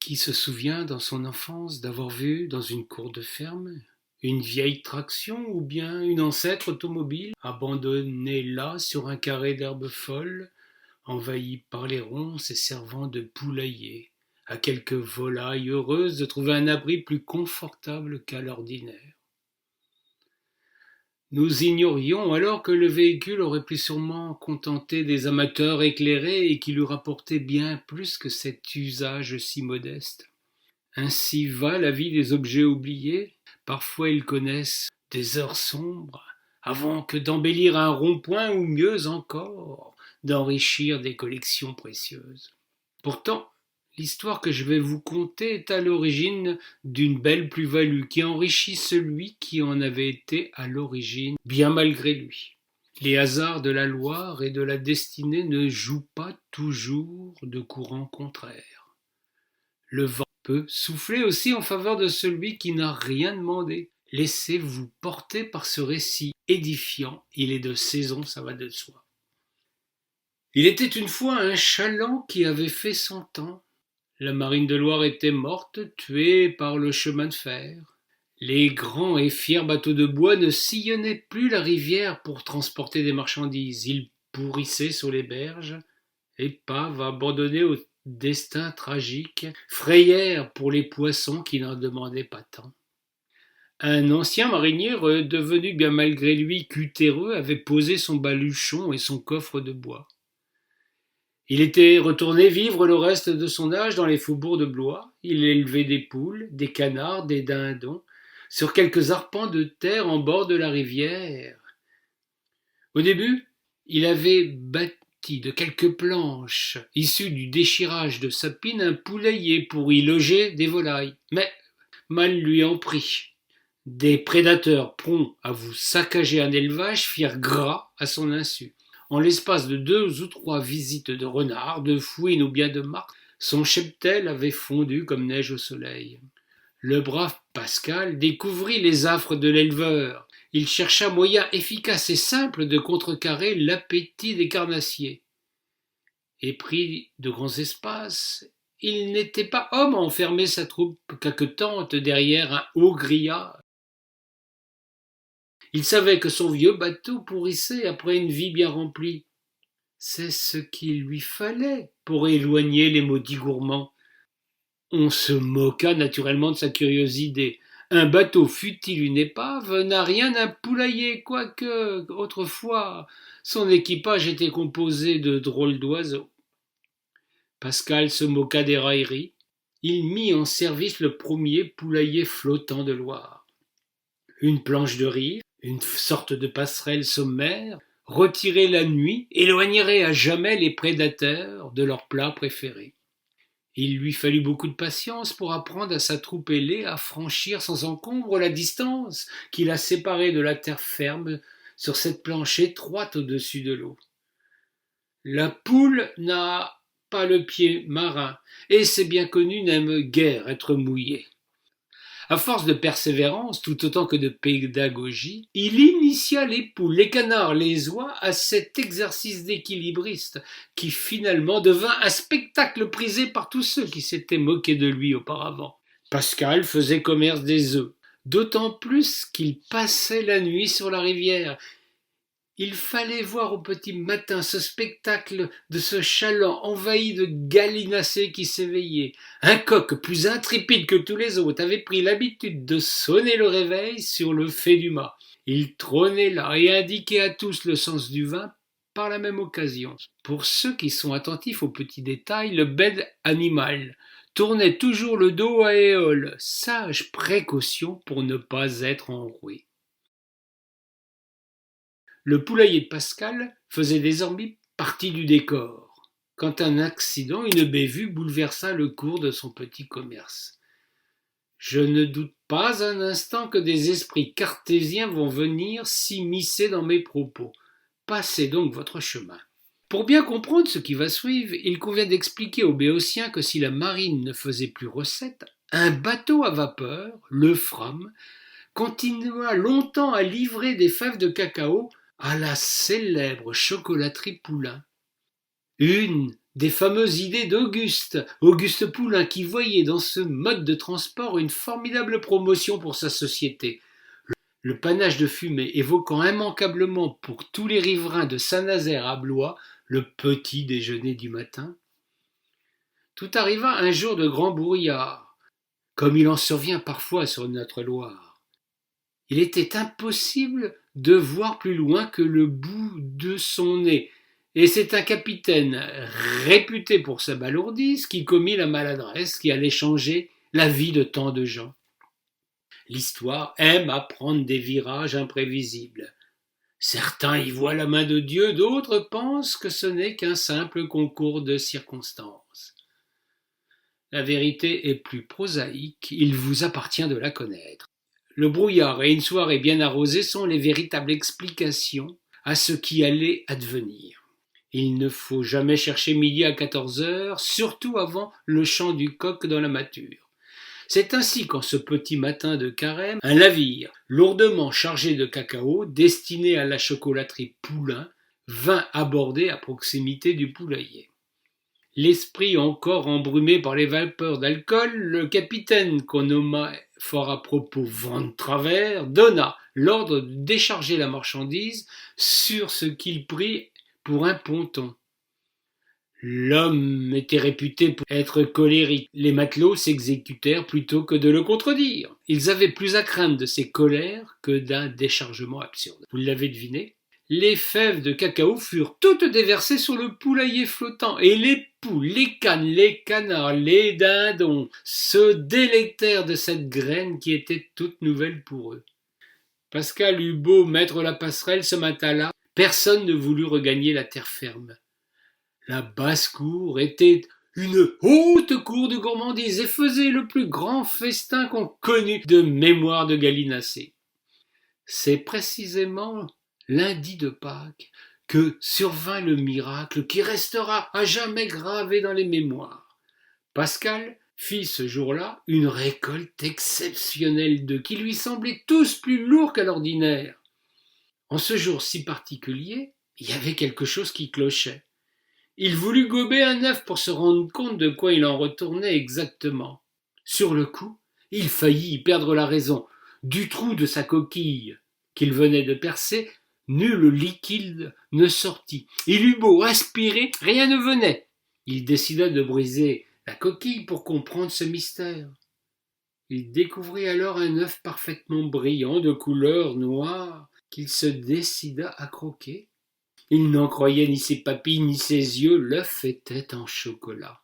Qui se souvient dans son enfance d'avoir vu dans une cour de ferme une vieille traction ou bien une ancêtre automobile abandonnée là sur un carré d'herbe folle, envahie par les ronces et servant de poulailler à quelques volailles heureuses de trouver un abri plus confortable qu'à l'ordinaire. Nous ignorions alors que le véhicule aurait pu sûrement contenter des amateurs éclairés et qu'il eût rapporté bien plus que cet usage si modeste. Ainsi va la vie des objets oubliés. Parfois ils connaissent des heures sombres avant que d'embellir un rond-point ou mieux encore, d'enrichir des collections précieuses. Pourtant, l'histoire que je vais vous conter est à l'origine d'une belle plus-value qui enrichit celui qui en avait été à l'origine, bien malgré lui. Les hasards de la Loire et de la destinée ne jouent pas toujours de courant contraire. Le vent peut souffler aussi en faveur de celui qui n'a rien demandé. Laissez-vous porter par ce récit édifiant. Il est de saison, ça va de soi. Il était une fois un chaland qui avait fait 100 ans. La marine de Loire était morte, tuée par le chemin de fer. Les grands et fiers bateaux de bois ne sillonnaient plus la rivière pour transporter des marchandises. Ils pourrissaient sur les berges, épaves abandonnées au destin tragique, frayèrent pour les poissons qui n'en demandaient pas tant. Un ancien marinier, redevenu bien malgré lui cutéreux, avait posé son baluchon et son coffre de bois. Il était retourné vivre le reste de son âge dans les faubourgs de Blois. Il élevait des poules, des canards, des dindons, sur quelques arpents de terre en bord de la rivière. Au début, il avait bâti de quelques planches, issues du déchirage de sapines, un poulailler pour y loger des volailles. Mais mal lui en prit. Des prédateurs prompts à vous saccager un élevage firent gras à son insu. En l'espace de 2 ou 3 visites de renards, de fouines ou bien de martres, son cheptel avait fondu comme neige au soleil. Le brave Pascal découvrit les affres de l'éleveur. Il chercha moyen efficace et simple de contrecarrer l'appétit des carnassiers. Épris de grands espaces, il n'était pas homme à enfermer sa troupe caquetante derrière un haut grillage. Il savait que son vieux bateau pourrissait après une vie bien remplie. C'est ce qu'il lui fallait pour éloigner les maudits gourmands. On se moqua naturellement de sa curiosité. Un bateau, fût-il une épave, n'a rien d'un poulailler, quoique, autrefois, son équipage était composé de drôles d'oiseaux. Pascal se moqua des railleries. Il mit en service le premier poulailler flottant de Loire. Une planche de rive, une sorte de passerelle sommaire, retirée la nuit, éloignerait à jamais les prédateurs de leur plat préféré. Il lui fallut beaucoup de patience pour apprendre à sa troupe ailée à franchir sans encombre la distance qui la séparait de la terre ferme sur cette planche étroite au-dessus de l'eau. La poule n'a pas le pied marin, et c'est bien connu, n'aime guère être mouillée. À force de persévérance, tout autant que de pédagogie, il initia les poules, les canards, les oies à cet exercice d'équilibriste qui finalement devint un spectacle prisé par tous ceux qui s'étaient moqués de lui auparavant. Pascal faisait commerce des œufs, d'autant plus qu'il passait la nuit sur la rivière. Il fallait voir au petit matin ce spectacle de ce chaland envahi de gallinacés qui s'éveillaient. Un coq plus intrépide que tous les autres avait pris l'habitude de sonner le réveil sur le fait du mât. Il trônait là et indiquait à tous le sens du vin par la même occasion. Pour ceux qui sont attentifs aux petits détails, le bel animal tournait toujours le dos à Éole, sage précaution pour ne pas être enroué. Le poulailler de Pascal faisait désormais partie du décor, quand un accident, une bévue, bouleversa le cours de son petit commerce. Je ne doute pas un instant que des esprits cartésiens vont venir s'immiscer dans mes propos. Passez donc votre chemin. Pour bien comprendre ce qui va suivre, il convient d'expliquer aux Béotiens que si la marine ne faisait plus recette, un bateau à vapeur, le Fram, continua longtemps à livrer des fèves de cacao à la célèbre chocolaterie Poulain. Une des fameuses idées Auguste Poulain, qui voyait dans ce mode de transport une formidable promotion pour sa société. Le panache de fumée évoquant immanquablement pour tous les riverains de Saint-Nazaire à Blois le petit déjeuner du matin. Tout arriva un jour de grand brouillard, comme il en survient parfois sur notre Loire. Il était impossible de voir plus loin que le bout de son nez, et c'est un capitaine réputé pour sa balourdise qui commit la maladresse qui allait changer la vie de tant de gens. L'histoire aime à prendre des virages imprévisibles. Certains y voient la main de Dieu, d'autres pensent que ce n'est qu'un simple concours de circonstances. La vérité est plus prosaïque, il vous appartient de la connaître. Le brouillard et une soirée bien arrosée sont les véritables explications à ce qui allait advenir. Il ne faut jamais chercher midi à 14 heures, surtout avant le chant du coq dans la mâture. C'est ainsi qu'en ce petit matin de carême, un navire lourdement chargé de cacao, destiné à la chocolaterie Poulain, vint aborder à proximité du poulailler. L'esprit encore embrumé par les vapeurs d'alcool, le capitaine, qu'on nomma fort à propos vent de travers, donna l'ordre de décharger la marchandise sur ce qu'il prit pour un ponton. L'homme était réputé pour être colérique. Les matelots s'exécutèrent plutôt que de le contredire. Ils avaient plus à craindre de ces colères que d'un déchargement absurde. Vous l'avez deviné ? Les fèves de cacao furent toutes déversées sur le poulailler flottant, et les poules, les canes, les canards, les dindons se délectèrent de cette graine qui était toute nouvelle pour eux. Pascal eut beau mettre la passerelle ce matin-là, personne ne voulut regagner la terre ferme. La basse-cour était une haute cour de gourmandise et faisait le plus grand festin qu'on connût de mémoire de gallinacés. C'est précisément lundi de Pâques que survint le miracle qui restera à jamais gravé dans les mémoires. Pascal fit ce jour-là une récolte exceptionnelle d'œufs qui lui semblaient tous plus lourds qu'à l'ordinaire. En ce jour si particulier, il y avait quelque chose qui clochait. Il voulut gober un œuf pour se rendre compte de quoi il en retournait exactement. Sur le coup, il faillit y perdre la raison. Du trou de sa coquille qu'il venait de percer, nul liquide ne sortit. Il eut beau aspirer, rien ne venait. Il décida de briser la coquille pour comprendre ce mystère. Il découvrit alors un œuf parfaitement brillant de couleur noire qu'il se décida à croquer. Il n'en croyait ni ses papilles ni ses yeux, l'œuf était en chocolat.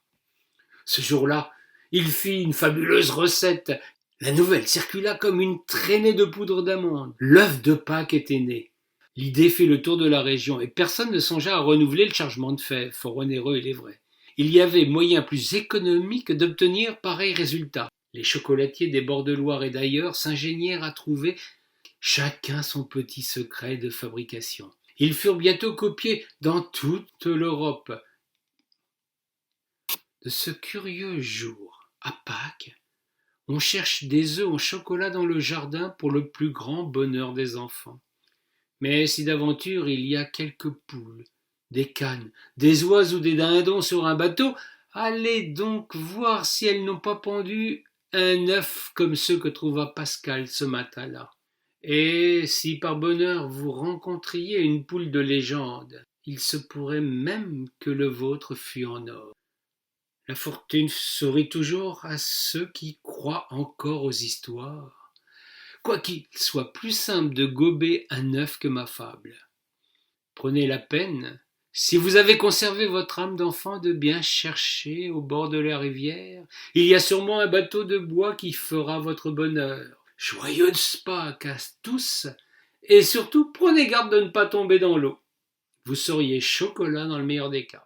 Ce jour-là, il fit une fabuleuse recette. La nouvelle circula comme une traînée de poudre d'amande. L'œuf de Pâques était né. L'idée fit le tour de la région et personne ne songea à renouveler le chargement de fèves, fort onéreux il est vrai. Il y avait moyen plus économique d'obtenir pareil résultat. Les chocolatiers des bords de Loire et d'ailleurs s'ingénièrent à trouver chacun son petit secret de fabrication. Ils furent bientôt copiés dans toute l'Europe. De ce curieux jour, à Pâques, on cherche des œufs en chocolat dans le jardin pour le plus grand bonheur des enfants. Mais si d'aventure il y a quelques poules, des canes, des oies ou des dindons sur un bateau, allez donc voir si elles n'ont pas pendu un œuf comme ceux que trouva Pascal ce matin-là. Et si par bonheur vous rencontriez une poule de légende, il se pourrait même que le vôtre fût en or. La fortune sourit toujours à ceux qui croient encore aux histoires, quoiqu'il soit plus simple de gober un œuf que ma fable. Prenez la peine, si vous avez conservé votre âme d'enfant, de bien chercher au bord de la rivière. Il y a sûrement un bateau de bois qui fera votre bonheur. Joyeuse Pâques à tous, et surtout prenez garde de ne pas tomber dans l'eau. Vous seriez chocolat dans le meilleur des cas.